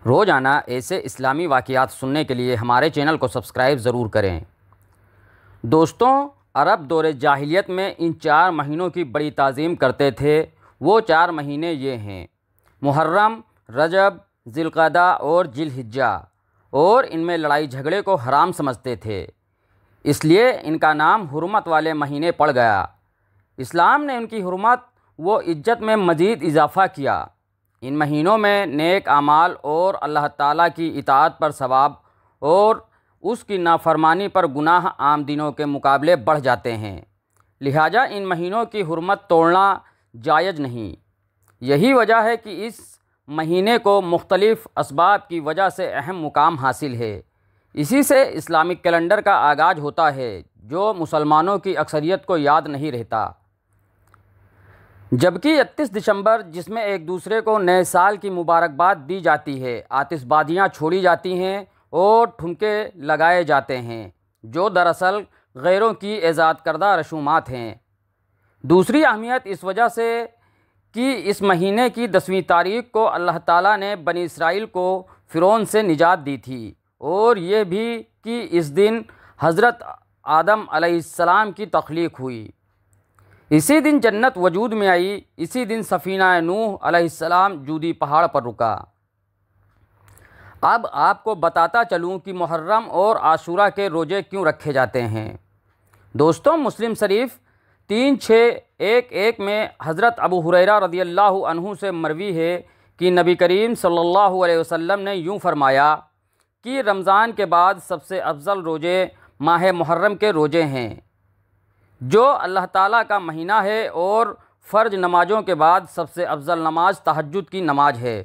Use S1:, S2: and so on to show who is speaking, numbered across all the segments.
S1: रोज़ाना ऐसे इस्लामी वाक़ियात सुनने के लिए हमारे चैनल को सब्सक्राइब ज़रूर करें। दोस्तों, अरब दौरे जाहिलियत में इन 4 महीनों की बड़ी ताज़ीम करते थे। वो 4 महीने ये हैं: मुहर्रम, रजब, ज़िलक़अदा और ज़िलहिज्जा। और इनमें लड़ाई झगड़े को हराम समझते थे, इसलिए इनका नाम हुर्मत वाले महीने पड़ गया। इस्लाम ने इनकी हुर्मत व इज्जत में मज़ीद इजाफ़ा किया। इन महीनों में नेक आमाल और अल्लाह ताला की इताअत पर सवाब और उसकी नाफरमानी पर गुनाह आम दिनों के मुकाबले बढ़ जाते हैं। लिहाजा इन महीनों की हुर्मत तोड़ना जायज़ नहीं। यही वजह है कि इस महीने को मुख्तलिफ़ असबाब की वजह से अहम मुकाम हासिल है। इसी से इस्लामिक कैलेंडर का आगाज़ होता है, जो मुसलमानों की अक्सरियत को याद नहीं रहता। जबकि 31 दिसंबर, जिसमें एक दूसरे को नए साल की मुबारकबाद दी जाती है, आतिशबाजियाँ छोड़ी जाती हैं और ठुमके लगाए जाते हैं, जो दरअसल गैरों की ईजाद करदा रसूमात हैं। दूसरी अहमियत इस वजह से कि इस महीने की 10वीं तारीख को अल्लाह ताला ने बनी इसराइल को फ़िरौन से निजात दी थी, और ये भी कि इस दिन हज़रत आदम अलैहिस्सलाम की तख्लीक हुई। इसी दिन जन्नत वजूद में आई। इसी दिन सफ़ीना नूह अलैहिस्सलाम जूदी पहाड़ पर रुका। अब आपको बताता चलूँ कि मुहर्रम और आशूरा के रोज़े क्यों रखे जाते हैं। दोस्तों, मुस्लिम शरीफ 3611 में हज़रत अबू हुरैरा रज़ियल्लाहु अन्हु से मरवी है कि नबी करीम सल्लल्लाहु अलैहि वसल्लम ने यूँ फरमाया कि रमज़ान के बाद सबसे अफजल रोज़े माह मुहर्रम के रोज़े हैं, जो अल्लाह ताला का महीना है, और फ़र्ज नमाज़ों के बाद सबसे अफजल नमाज तहज्जुद की नमाज है।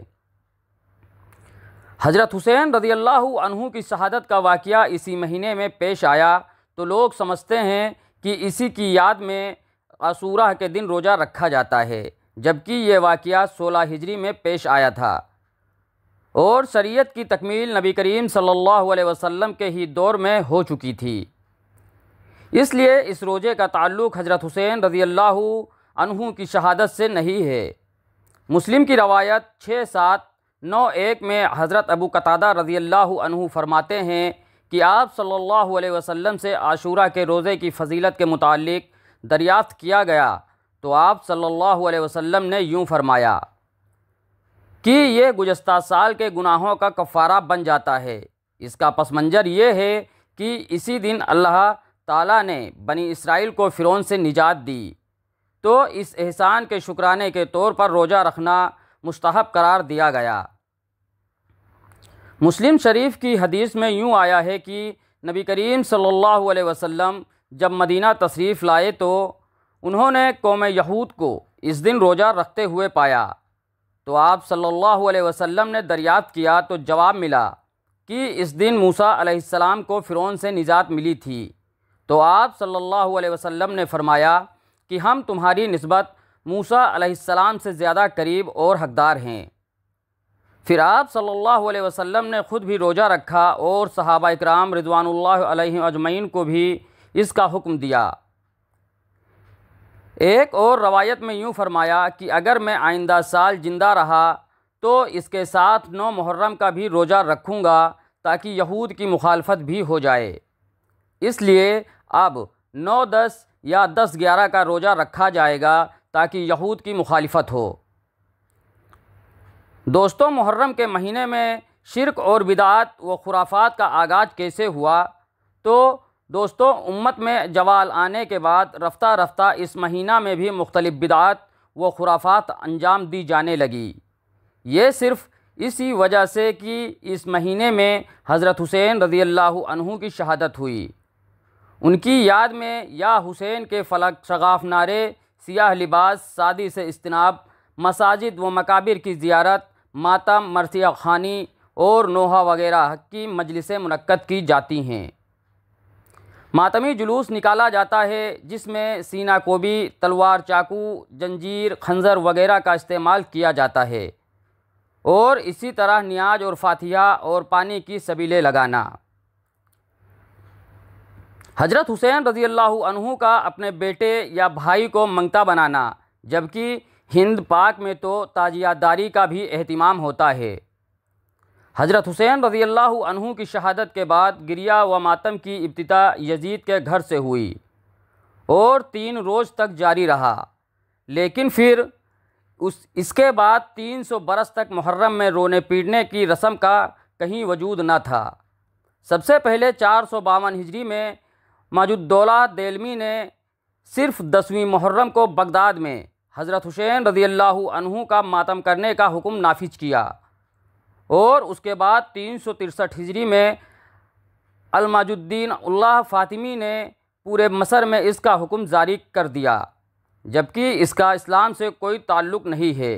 S1: हज़रत हुसैन रज़ियल्लाहु अन्हु की शहादत का वाक़या इसी महीने में पेश आया, तो लोग समझते हैं कि इसी की याद में आशूरा के दिन रोज़ा रखा जाता है, जबकि ये वाक़या 16 हिजरी में पेश आया था और शरीयत की तकमील नबी करीम सल्लल्लाहु अलैहि वसल्लम के ही दौर में हो चुकी थी। इसलिए इस रोज़े का ताल्लुक़ हज़रत हुसैन रज़ियल्लाहु अन्हु की शहादत से नहीं है। मुस्लिम की रवायत 6791 में हज़रत अबू कतादा रज़ियल्लाहु अन्हु फरमाते हैं कि आप सल्लल्लाहु अलैहि वसल्लम से आशूरा के रोज़े की फ़जीलत के मुतालिक दरियाफ़्त किया गया, तो आप सल्लल्लाहु अलैहि वसल्लम ने यूँ फरमाया कि ये गुज़श्ता साल के गुनाहों का कफ़ारा बन जाता है। इसका पस मंज़र ये है कि इसी दिन अल्लाह ताला ने बनी इसराइल को फ़िरौन से निजात दी, तो इस एहसान के शुक्राने के तौर पर रोज़ा रखना मुस्तहब करार दिया गया। मुस्लिम शरीफ की हदीस में यूँ आया है कि नबी करीम सल्लल्लाहु अलैहि वसल्लम जब मदीना तशरीफ़ लाए, तो उन्होंने कौम यहूद को इस दिन रोज़ा रखते हुए पाया। तो आप सल्लल्लाहु अलैहि वसल्लम ने दरियाफ़्त किया, तो जवाब मिला कि इस दिन मूसा अलैहिस्सलाम को फ़िरौन से निजात मिली थी। तो आप सल्लल्लाहु अलैहि वसल्लम ने फरमाया कि हम तुम्हारी निस्बत मूसा अलैहिस्सलाम से ज़्यादा करीब और हक़दार हैं। फिर आप सल्लल्लाहु अलैहि वसल्लम ने ख़ुद भी रोज़ा रखा और सहाबा इकराम रिज़वानुल्लाहि अलैहिम अजमईन को भी इसका हुक्म दिया। एक और रवायत में यूँ फरमाया कि अगर मैं आइंदा साल ज़िंदा रहा तो इसके साथ 9 मुहर्रम का भी रोज़ा रखूँगा, ताकि यहूद की मुखालफत भी हो जाए। इसलिए अब 9-10 या 10-11 का रोज़ा रखा जाएगा, ताकि यहूद की मुखालिफत हो। दोस्तों, मुहर्रम के महीने में शिरक और बिदात व खुराफात का आगाज़ कैसे हुआ? तो दोस्तों, उम्मत में जवाल आने के बाद रफ्ता रफ्ता इस महीना में भी मुख्तलिफ़ बिदात व खुराफात अंजाम दी जाने लगी। ये सिर्फ़ इसी वजह से कि इस महीने में हज़रत हुसैन रज़ियल्लाहु अन्हु की शहादत हुई। उनकी याद में या हुसैन के फलक शगाफ नारे, सियाह लिबास, शादी से इज्तिनाब, मसाजिद व मकाबिर की ज़ियारत, मातम, मरसिया ख़ानी और नोहा वगैरह की मजलिसें मुनक्कद की जाती हैं। मातमी जुलूस निकाला जाता है, जिसमें सीना कोबी, तलवार, चाकू, जंजीर, खंजर वगैरह का इस्तेमाल किया जाता है, और इसी तरह नियाज और फातिहा और पानी की सबीलें लगाना। हज़रत हुसैन रज़ियल्लाहु अन्हु का अपने बेटे या भाई को मंगता बनाना, जबकि हिंद पाक में तो ताजियादारी का भी एहतिमाम होता है। हज़रत हुसैन रज़ियल्लाहु अन्हु की शहादत के बाद गिरिया व मातम की इब्तिदा यजीद के घर से हुई और 3 रोज़ तक जारी रहा। लेकिन फिर इसके बाद 300 बरस तक मुहर्रम में रोने पीटने की रस्म का कहीं वजूद न था। सबसे पहले 452 हिजरी में माजुद्दौला देलमी ने सिर्फ 10वीं मुहर्रम को बगदाद में हज़रत हुसैन रज़ियल्लाहु अन्हु का मातम करने का हुक्म नाफिज किया और उसके बाद 363 हिजरी में अलमाजुद्दीन उल्लाह फ़ातिमी ने पूरे मसर में इसका हुक्म जारी कर दिया, जबकि इसका इस्लाम से कोई ताल्लुक़ नहीं है।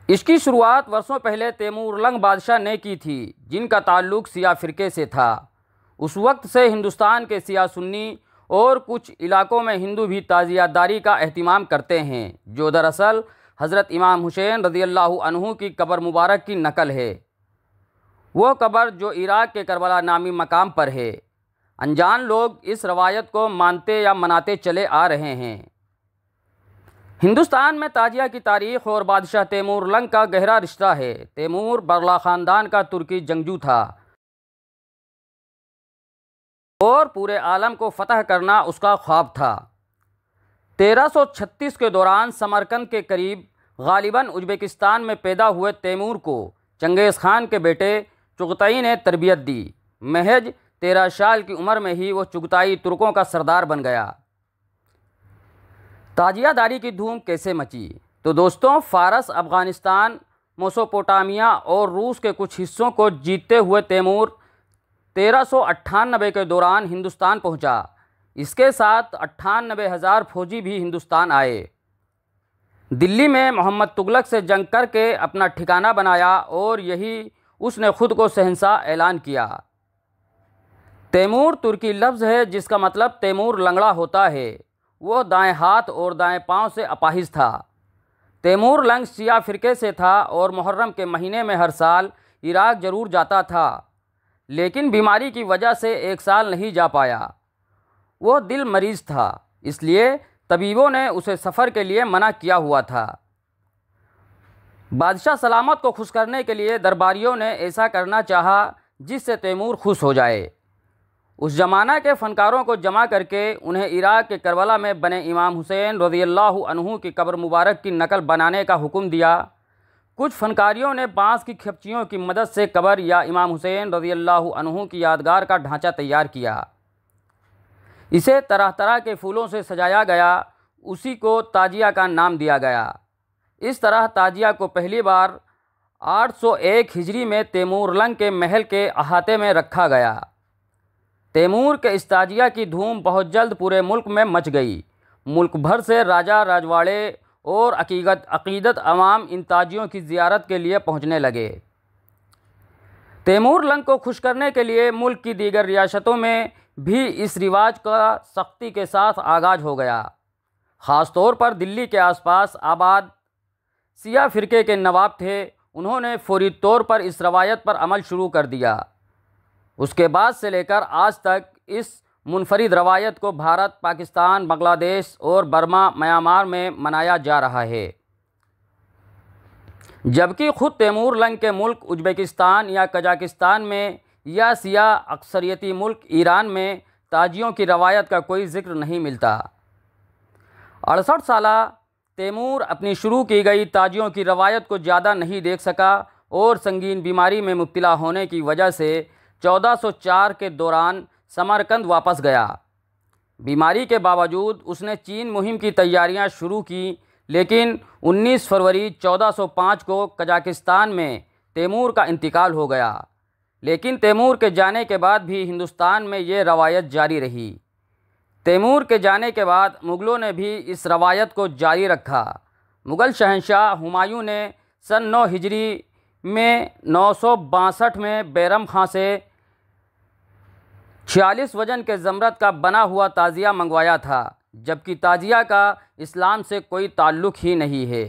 S1: इसकी शुरुआत वर्षों पहले तैमूरलंग बादशाह ने की थी, जिनका ताल्लुक़ शिया फ़िरके से था। उस वक्त से हिंदुस्तान के शिया सुन्नी और कुछ इलाकों में हिंदू भी ताज़ियादारी का एहतिमाम करते हैं, जो दरअसल हज़रत इमाम हुसैन रज़ियल्लाहु अन्हु की कब्र मुबारक की नकल है। वो कब्र जो इराक़ के करबला नामी मकाम पर है। अनजान लोग इस रवायत को मानते या मनाते चले आ रहे हैं। हिंदुस्तान में ताजिया की तारीख़ और बादशाह तैमूरलंग का गहरा रिश्ता है। तैमूर बरला ख़ानदान का तुर्की जंगजू था और पूरे आलम को फ़तह करना उसका ख्वाब था। 1336 के दौरान समरकंद के करीब गालिबन उज़्बेकिस्तान में पैदा हुए तैमूर को चंगेज़ खान के बेटे चुगताई ने तरबियत दी। महज 13 साल की उम्र में ही वो चुगताई तुर्कों का सरदार बन गया। ताजियादारी की धूम कैसे मची? तो दोस्तों, फ़ारस, अफ़गानिस्तान, मेसोपोटामिया और रूस के कुछ हिस्सों को जीतते हुए तैमूर 1398 के दौरान हिंदुस्तान पहुंचा। इसके साथ 98,000 फौजी भी हिंदुस्तान आए। दिल्ली में मोहम्मद तुगलक से जंग करके अपना ठिकाना बनाया और यही उसने खुद को शहंशाह ऐलान किया। तैमूर तुर्की लफ्ज़ है जिसका मतलब तैमूर लंगड़ा होता है। वो दाएं हाथ और दाएं पांव से अपाहिज था। तैमूर लंग शिया फ़िरके से था और मुहर्रम के महीने में हर साल इराक़ ज़रूर जाता था, लेकिन बीमारी की वजह से 1 साल नहीं जा पाया। वो दिल मरीज़ था, इसलिए तबीबों ने उसे सफ़र के लिए मना किया हुआ था। बादशाह सलामत को खुश करने के लिए दरबारियों ने ऐसा करना चाहा जिससे तैमूर खुश हो जाए। उस ज़माना के फ़नकारों को जमा करके उन्हें इराक़ के करबला में बने इमाम हुसैन रज़ियल्लाहु अन्हु की कब्र मुबारक की नकल बनाने का हुक्म दिया। कुछ फ़नकारियों ने बाँस की खपचियों की मदद से कब्र या इमाम हुसैन रज़ियल्लाहु अन्हु की यादगार का ढांचा तैयार किया। इसे तरह तरह के फूलों से सजाया गया, उसी को ताजिया का नाम दिया गया। इस तरह ताजिया को पहली बार 801 हिजरी में तैमूरलंग के महल के अहाते में रखा गया। तैमूर के इस ताजिया की धूम बहुत जल्द पूरे मुल्क में मच गई। मुल्क भर से राजा, राजवाड़े और अकीदत अवाम इन ताजियों की ज़ियारत के लिए पहुँचने लगे। तैमूरलंग को खुश करने के लिए मुल्क की दीगर रियासतों में भी इस रिवाज का सख्ती के साथ आगाज़ हो गया। ख़ास तौर पर दिल्ली के आसपास आबाद शिया फ़िरके के नवाब थे, उन्होंने फौरी तौर पर इस रवायत पर अमल शुरू कर दिया। उसके बाद से लेकर आज तक इस मुनफरिद रवायत को भारत, पाकिस्तान, बांग्लादेश और बर्मा, म्यांमार में मनाया जा रहा है, जबकि ख़ुद तैमूरलंग के मुल्क उज़्बेकिस्तान या कजाकिस्तान में या शिया अक्सरियती मुल्क ईरान में ताजियों की रवायत का कोई ज़िक्र नहीं मिलता। 68 साला तैमूर अपनी शुरू की गई ताजियों की रवायत को ज़्यादा नहीं देख सका और संगीन बीमारी में मुब्तला होने की वजह से 1404 के दौरान समरकंद वापस गया। बीमारी के बावजूद उसने चीन मुहिम की तैयारियां शुरू की, लेकिन 19 फरवरी 1405 को कजाकिस्तान में तैमूर का इंतकाल हो गया। लेकिन तैमूर के जाने के बाद भी हिंदुस्तान में ये रवायत जारी रही। तैमूर के जाने के बाद मुग़लों ने भी इस रवायत को जारी रखा। मुग़ल शहंशाह हुमायूं ने सन 9 हिजरी में 962 में बैरम खां से 46 वज़न के ज़मरद का बना हुआ ताज़िया मंगवाया था, जबकि ताज़िया का इस्लाम से कोई ताल्लुक़ ही नहीं है।